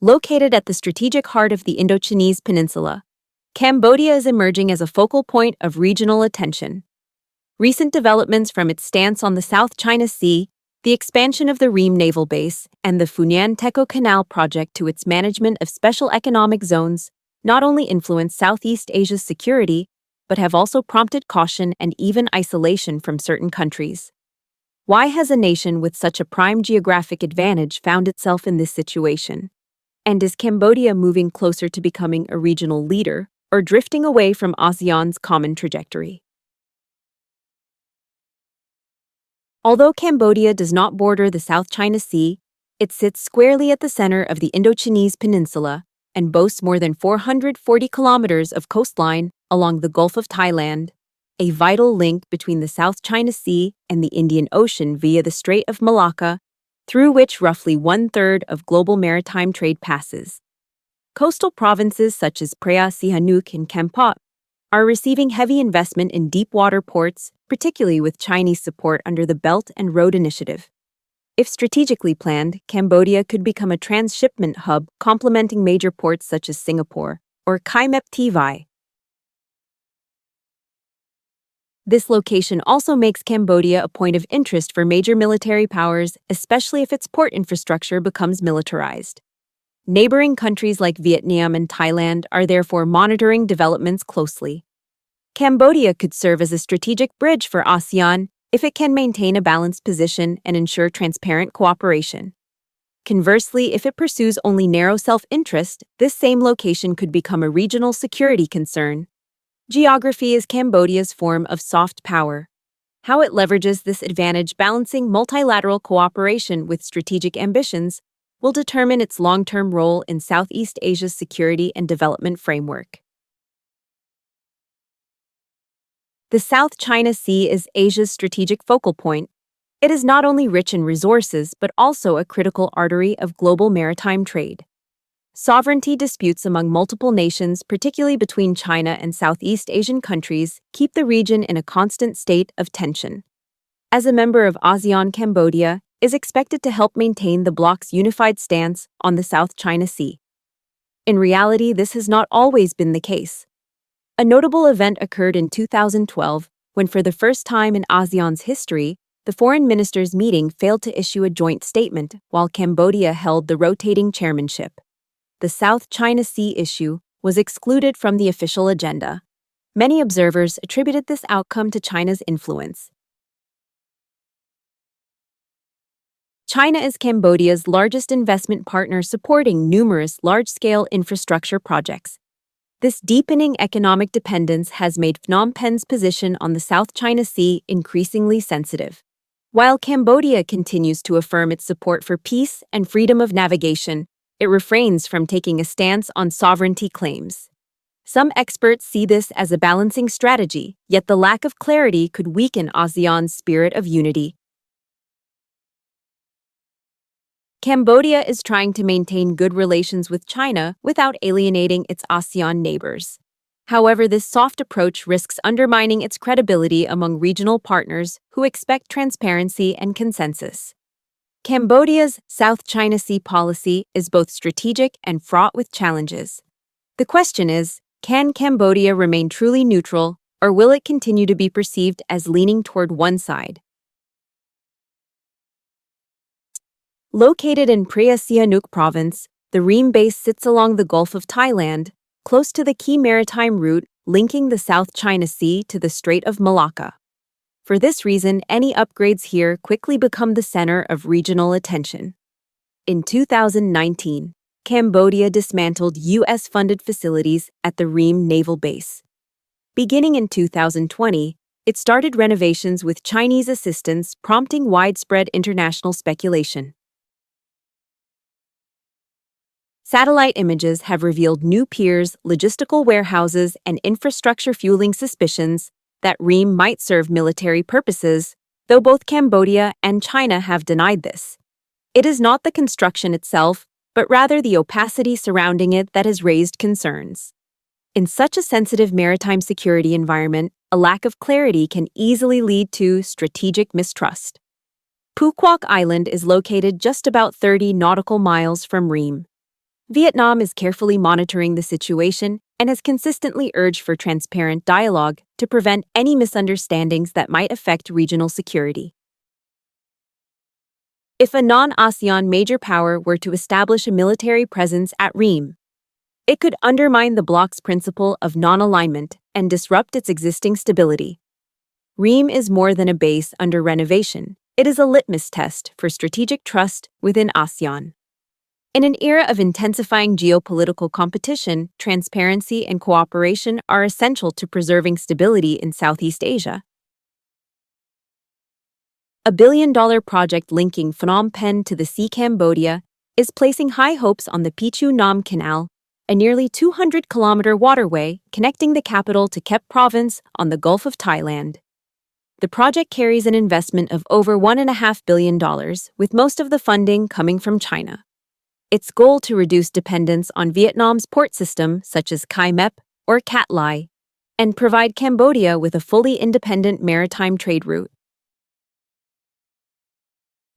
Located at the strategic heart of the Indochina Peninsula, Cambodia is emerging as a focal point of regional attention. Recent developments from its stance on the South China Sea, the expansion of the Ream Naval Base, and the Funan Canal project to its management of special economic zones not only influence Southeast Asia's security, but have also prompted caution and even isolation from certain countries. Why has a nation with such a prime geographic advantage found itself in this situation? And is Cambodia moving closer to becoming a regional leader or drifting away from ASEAN's common trajectory? Although Cambodia does not border the South China Sea, it sits squarely at the center of the Indochina Peninsula and boasts more than 440 kilometers of coastline along the Gulf of Thailand, a vital link between the South China Sea and the Indian Ocean via the Strait of Malacca, through which roughly one-third of global maritime trade passes. Coastal provinces such as Prea Sihanouk and Kampot are receiving heavy investment in deep-water ports, particularly with Chinese support under the Belt and Road Initiative. If strategically planned, Cambodia could become a transshipment hub complementing major ports such as Singapore or Kai Mep Vai. This location also makes Cambodia a point of interest for major military powers, especially if its port infrastructure becomes militarized. Neighboring countries like Vietnam and Thailand are therefore monitoring developments closely. Cambodia could serve as a strategic bridge for ASEAN if it can maintain a balanced position and ensure transparent cooperation. Conversely, if it pursues only narrow self-interest, this same location could become a regional security concern. Geography is Cambodia's form of soft power. How it leverages this advantage balancing multilateral cooperation with strategic ambitions will determine its long-term role in Southeast Asia's security and development framework. The South China Sea is Asia's strategic focal point. It is not only rich in resources, but also a critical artery of global maritime trade. Sovereignty disputes among multiple nations, particularly between China and Southeast Asian countries, keep the region in a constant state of tension. As a member of ASEAN, Cambodia is expected to help maintain the bloc's unified stance on the South China Sea. In reality, this has not always been the case. A notable event occurred in 2012 when, for the first time in ASEAN's history, the foreign ministers' meeting failed to issue a joint statement while Cambodia held the rotating chairmanship. The South China Sea issue was excluded from the official agenda. Many observers attributed this outcome to China's influence. China is Cambodia's largest investment partner, supporting numerous large-scale infrastructure projects. This deepening economic dependence has made Phnom Penh's position on the South China Sea increasingly sensitive. While Cambodia continues to affirm its support for peace and freedom of navigation, it refrains from taking a stance on sovereignty claims. Some experts see this as a balancing strategy, yet the lack of clarity could weaken ASEAN's spirit of unity. Cambodia is trying to maintain good relations with China without alienating its ASEAN neighbors. However, this soft approach risks undermining its credibility among regional partners who expect transparency and consensus. Cambodia's South China Sea policy is both strategic and fraught with challenges. The question is, can Cambodia remain truly neutral, or will it continue to be perceived as leaning toward one side? Located in Prea Sihanouk province, the Ream Base sits along the Gulf of Thailand, close to the key maritime route linking the South China Sea to the Strait of Malacca. For this reason, any upgrades here quickly become the center of regional attention. In 2019, Cambodia dismantled U.S.-funded facilities at the Ream Naval Base. Beginning in 2020, it started renovations with Chinese assistance, prompting widespread international speculation. Satellite images have revealed new piers, logistical warehouses, and infrastructure, fueling suspicions that Ream might serve military purposes, though both Cambodia and China have denied this. It is not the construction itself, but rather the opacity surrounding it that has raised concerns. In such a sensitive maritime security environment, a lack of clarity can easily lead to strategic mistrust. Phu Quoc Island is located just about 30 nautical miles from Ream. Vietnam is carefully monitoring the situation and has consistently urged for transparent dialogue to prevent any misunderstandings that might affect regional security. If a non-ASEAN major power were to establish a military presence at Ream, it could undermine the bloc's principle of non-alignment and disrupt its existing stability. Ream is more than a base under renovation. It is a litmus test for strategic trust within ASEAN. In an era of intensifying geopolitical competition, transparency and cooperation are essential to preserving stability in Southeast Asia. A billion-dollar project linking Funam Pen to the sea Cambodia is placing high hopes on the Funam Canal, a nearly 200-kilometer waterway connecting the capital to Kep Province on the Gulf of Thailand. The project carries an investment of over $1.5 billion, with most of the funding coming from China. Its goal to reduce dependence on Vietnam's port system, such as Kai Mep or Cat Lai, and provide Cambodia with a fully independent maritime trade route.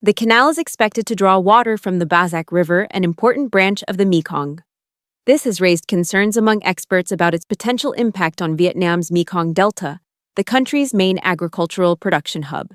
The canal is expected to draw water from the Bazak River, an important branch of the Mekong. This has raised concerns among experts about its potential impact on Vietnam's Mekong Delta, the country's main agricultural production hub.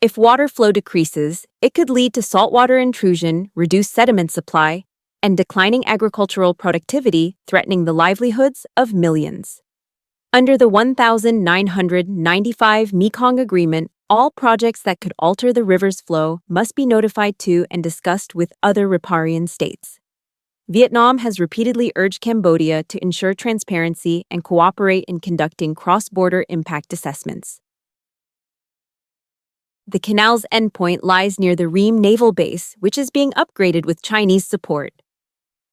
If water flow decreases, it could lead to saltwater intrusion, reduced sediment supply, and declining agricultural productivity, threatening the livelihoods of millions. Under the 1995 Mekong Agreement, all projects that could alter the river's flow must be notified to and discussed with other riparian states. Vietnam has repeatedly urged Cambodia to ensure transparency and cooperate in conducting cross-border impact assessments. The canal's endpoint lies near the Ream Naval Base, which is being upgraded with Chinese support.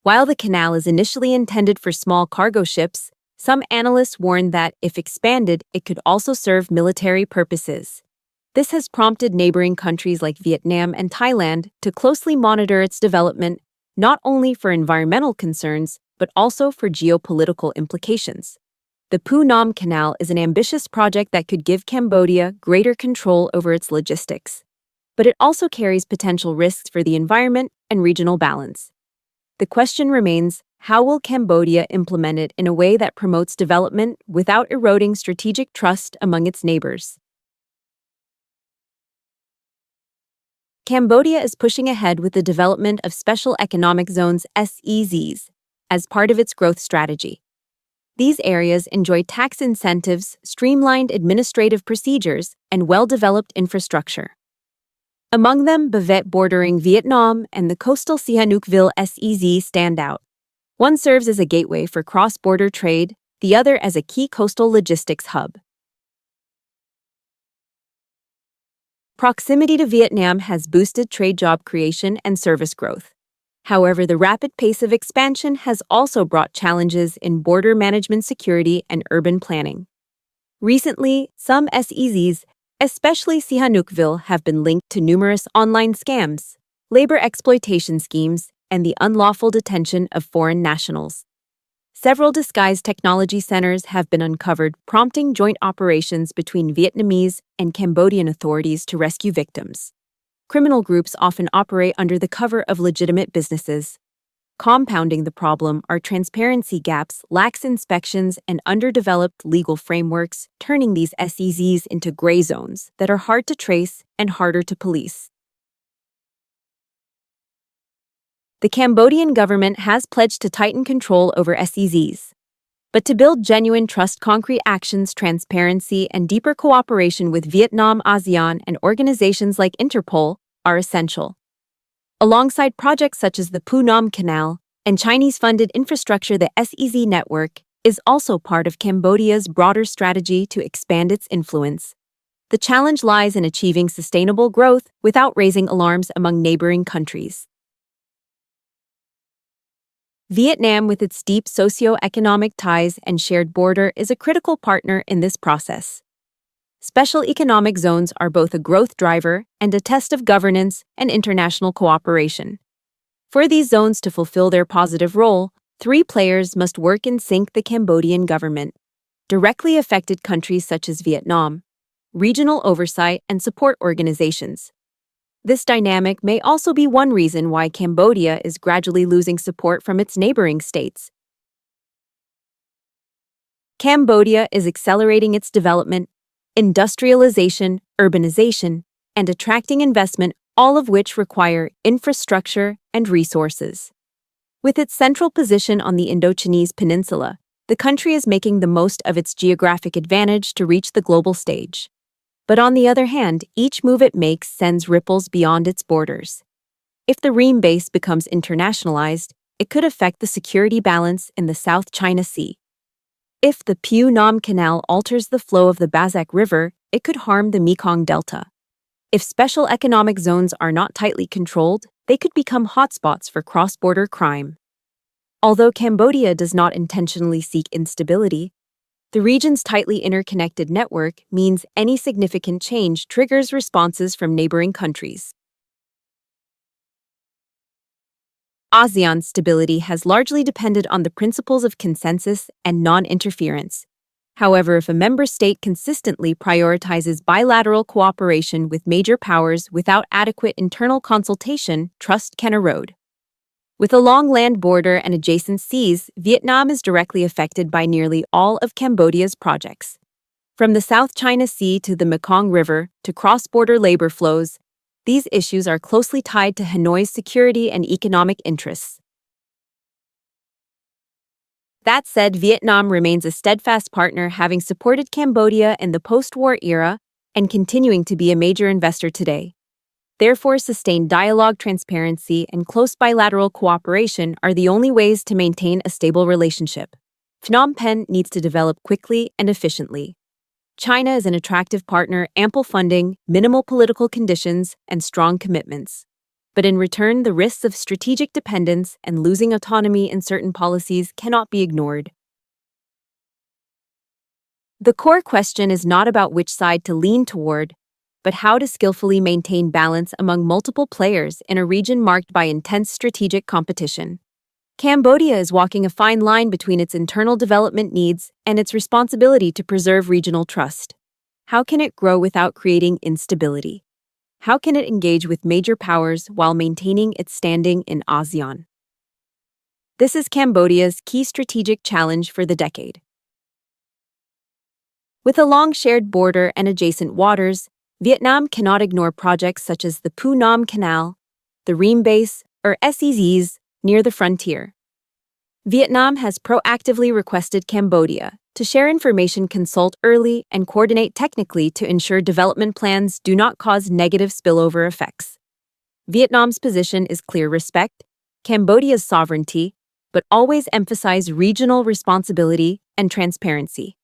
While the canal is initially intended for small cargo ships, some analysts warn that, if expanded, it could also serve military purposes. This has prompted neighboring countries like Vietnam and Thailand to closely monitor its development, not only for environmental concerns, but also for geopolitical implications. The Funam Canal is an ambitious project that could give Cambodia greater control over its logistics, but it also carries potential risks for the environment and regional balance. The question remains, how will Cambodia implement it in a way that promotes development without eroding strategic trust among its neighbors? Cambodia is pushing ahead with the development of Special Economic Zones (SEZs) as part of its growth strategy. These areas enjoy tax incentives, streamlined administrative procedures, and well-developed infrastructure. Among them, Bavet bordering Vietnam and the coastal Sihanoukville SEZ stand out. One serves as a gateway for cross-border trade, the other as a key coastal logistics hub. Proximity to Vietnam has boosted trade job creation and service growth. However, the rapid pace of expansion has also brought challenges in border management, security, and urban planning. Recently, some SEZs, especially Sihanoukville, have been linked to numerous online scams, labor exploitation schemes, and the unlawful detention of foreign nationals. Several disguised technology centers have been uncovered, prompting joint operations between Vietnamese and Cambodian authorities to rescue victims. Criminal groups often operate under the cover of legitimate businesses. Compounding the problem are transparency gaps, lax inspections, and underdeveloped legal frameworks, turning these SEZs into gray zones that are hard to trace and harder to police. The Cambodian government has pledged to tighten control over SEZs. But to build genuine trust, concrete actions, transparency, and deeper cooperation with Vietnam, ASEAN, and organizations like Interpol are essential. Alongside projects such as the Funam Canal and Chinese-funded infrastructure, the SEZ network is also part of Cambodia's broader strategy to expand its influence. The challenge lies in achieving sustainable growth without raising alarms among neighboring countries. Vietnam, with its deep socio-economic ties and shared border, is a critical partner in this process. Special economic zones are both a growth driver and a test of governance and international cooperation. For these zones to fulfill their positive role, three players must work in sync: the Cambodian government, directly affected countries such as Vietnam, regional oversight and support organizations. This dynamic may also be one reason why Cambodia is gradually losing support from its neighboring states. Cambodia is accelerating its development, industrialization, urbanization, and attracting investment, all of which require infrastructure and resources. With its central position on the Indochina Peninsula, the country is making the most of its geographic advantage to reach the global stage. But on the other hand, each move it makes sends ripples beyond its borders. If the Ream Base becomes internationalized, it could affect the security balance in the South China Sea. If the Funam Canal alters the flow of the Bazak River, it could harm the Mekong Delta. If special economic zones are not tightly controlled, they could become hotspots for cross-border crime. Although Cambodia does not intentionally seek instability, the region's tightly interconnected network means any significant change triggers responses from neighboring countries. ASEAN's stability has largely depended on the principles of consensus and non-interference. However, if a member state consistently prioritizes bilateral cooperation with major powers without adequate internal consultation, trust can erode. With a long land border and adjacent seas, Vietnam is directly affected by nearly all of Cambodia's projects. From the South China Sea to the Mekong River to cross-border labor flows, these issues are closely tied to Hanoi's security and economic interests. That said, Vietnam remains a steadfast partner, having supported Cambodia in the post-war era and continuing to be a major investor today. Therefore, sustained dialogue, transparency, and close bilateral cooperation are the only ways to maintain a stable relationship. Phnom Penh needs to develop quickly and efficiently. China is an attractive partner, ample funding, minimal political conditions, and strong commitments. But in return, the risks of strategic dependence and losing autonomy in certain policies cannot be ignored. The core question is not about which side to lean toward, but how to skillfully maintain balance among multiple players in a region marked by intense strategic competition. Cambodia is walking a fine line between its internal development needs and its responsibility to preserve regional trust. How can it grow without creating instability? How can it engage with major powers while maintaining its standing in ASEAN? This is Cambodia's key strategic challenge for the decade. With a long shared border and adjacent waters, Vietnam cannot ignore projects such as the Funam Canal, the Ream Base, or SEZs near the frontier. Vietnam has proactively requested Cambodia to share information, consult early, and coordinate technically to ensure development plans do not cause negative spillover effects. Vietnam's position is clear: respect Cambodia's sovereignty, but always emphasize regional responsibility and transparency.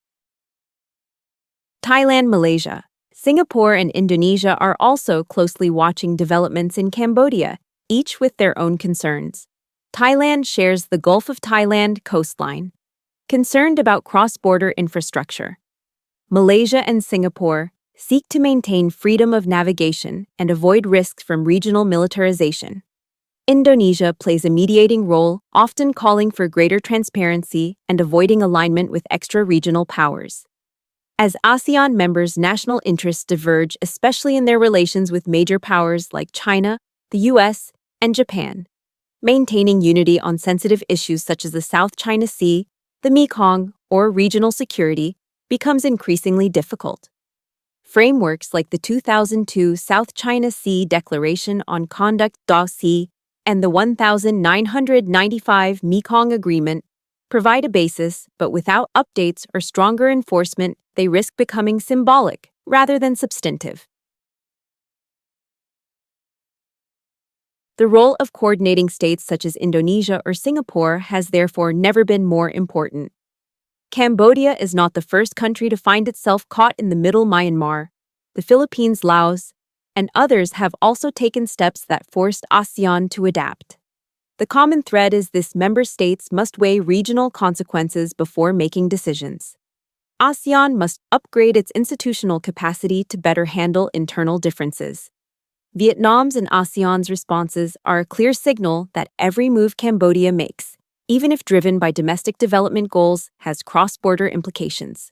Thailand, Malaysia, Singapore, and Indonesia are also closely watching developments in Cambodia, each with their own concerns. Thailand shares the Gulf of Thailand coastline, concerned about cross-border infrastructure. Malaysia and Singapore seek to maintain freedom of navigation and avoid risks from regional militarization. Indonesia plays a mediating role, often calling for greater transparency and avoiding alignment with extra-regional powers. As ASEAN members, national interests diverge, especially in their relations with major powers like China, the US, and Japan. Maintaining unity on sensitive issues such as the South China Sea, the Mekong, or regional security becomes increasingly difficult. Frameworks like the 2002 South China Sea Declaration on Conduct (DOC) and the 1995 Mekong Agreement provide a basis, but without updates or stronger enforcement, they risk becoming symbolic rather than substantive. The role of coordinating states such as Indonesia or Singapore has therefore never been more important. Cambodia is not the first country to find itself caught in the middle. Myanmar, the Philippines, Laos, and others have also taken steps that forced ASEAN to adapt. The common thread is this: member states must weigh regional consequences before making decisions. ASEAN must upgrade its institutional capacity to better handle internal differences. Vietnam's and ASEAN's responses are a clear signal that every move Cambodia makes, even if driven by domestic development goals, has cross-border implications.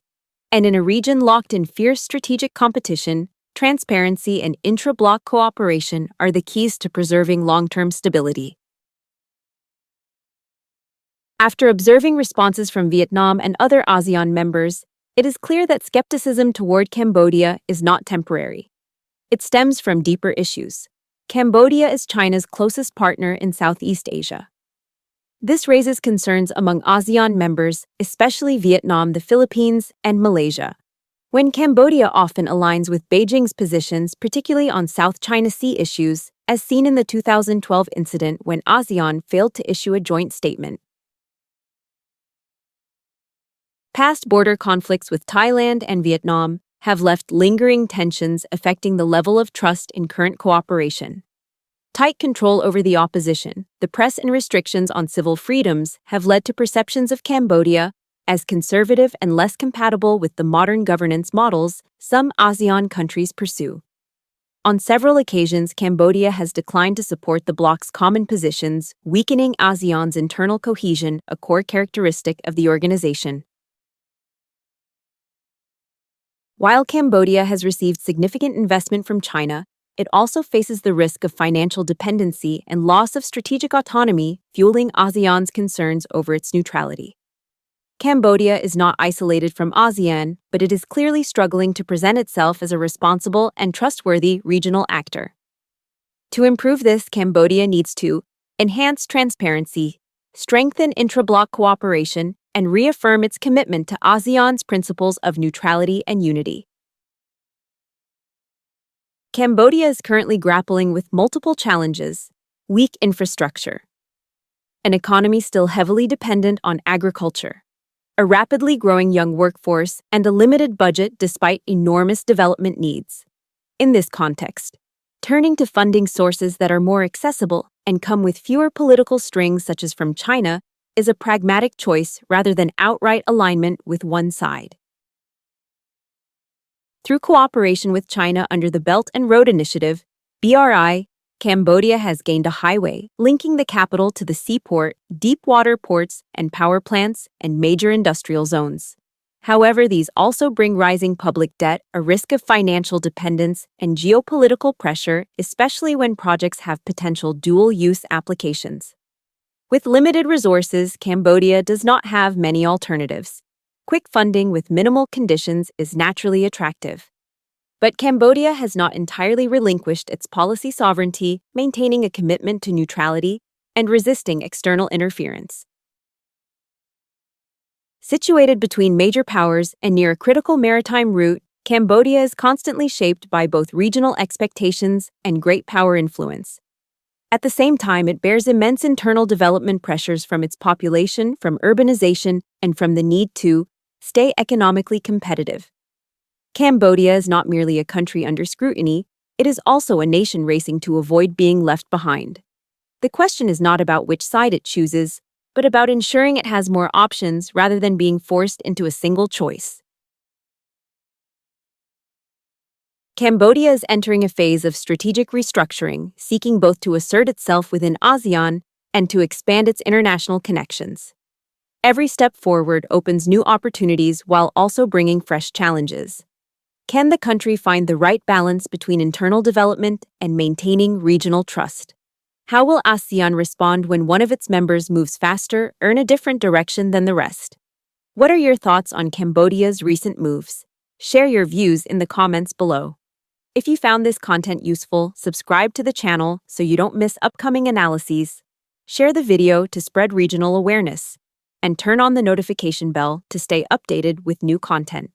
And in a region locked in fierce strategic competition, transparency, and intra-bloc cooperation are the keys to preserving long-term stability. After observing responses from Vietnam and other ASEAN members, it is clear that skepticism toward Cambodia is not temporary. It stems from deeper issues. Cambodia is China's closest partner in Southeast Asia. This raises concerns among ASEAN members, especially Vietnam, the Philippines, and Malaysia. When Cambodia often aligns with Beijing's positions, particularly on South China Sea issues, as seen in the 2012 incident when ASEAN failed to issue a joint statement. Past border conflicts with Thailand and Vietnam have left lingering tensions affecting the level of trust in current cooperation. Tight control over the opposition, the press, and restrictions on civil freedoms have led to perceptions of Cambodia as conservative and less compatible with the modern governance models some ASEAN countries pursue. On several occasions, Cambodia has declined to support the bloc's common positions, weakening ASEAN's internal cohesion, a core characteristic of the organization. While Cambodia has received significant investment from China, it also faces the risk of financial dependency and loss of strategic autonomy, fueling ASEAN's concerns over its neutrality. Cambodia is not isolated from ASEAN, but it is clearly struggling to present itself as a responsible and trustworthy regional actor. To improve this, Cambodia needs to enhance transparency, strengthen intra-bloc cooperation, and reaffirm its commitment to ASEAN's principles of neutrality and unity. Cambodia is currently grappling with multiple challenges: weak infrastructure, an economy still heavily dependent on agriculture, a rapidly growing young workforce, and a limited budget despite enormous development needs. In this context, turning to funding sources that are more accessible and come with fewer political strings, such as from China, is a pragmatic choice rather than outright alignment with one side. Through cooperation with China under the Belt and Road Initiative, BRI, Cambodia has gained a highway linking the capital to the seaport, deep water ports, and power plants, and major industrial zones. However, these also bring rising public debt, a risk of financial dependence, and geopolitical pressure, especially when projects have potential dual-use applications. With limited resources, Cambodia does not have many alternatives. Quick funding with minimal conditions is naturally attractive. But Cambodia has not entirely relinquished its policy sovereignty, maintaining a commitment to neutrality and resisting external interference. Situated between major powers and near a critical maritime route, Cambodia is constantly shaped by both regional expectations and great power influence. At the same time, it bears immense internal development pressures from its population, from urbanization, and from the need to stay economically competitive. Cambodia is not merely a country under scrutiny, it is also a nation racing to avoid being left behind. The question is not about which side it chooses, but about ensuring it has more options rather than being forced into a single choice. Cambodia is entering a phase of strategic restructuring, seeking both to assert itself within ASEAN and to expand its international connections. Every step forward opens new opportunities while also bringing fresh challenges. Can the country find the right balance between internal development and maintaining regional trust? How will ASEAN respond when one of its members moves faster or in a different direction than the rest? What are your thoughts on Cambodia's recent moves? Share your views in the comments below. If you found this content useful, subscribe to the channel so you don't miss upcoming analyses, share the video to spread regional awareness, and turn on the notification bell to stay updated with new content.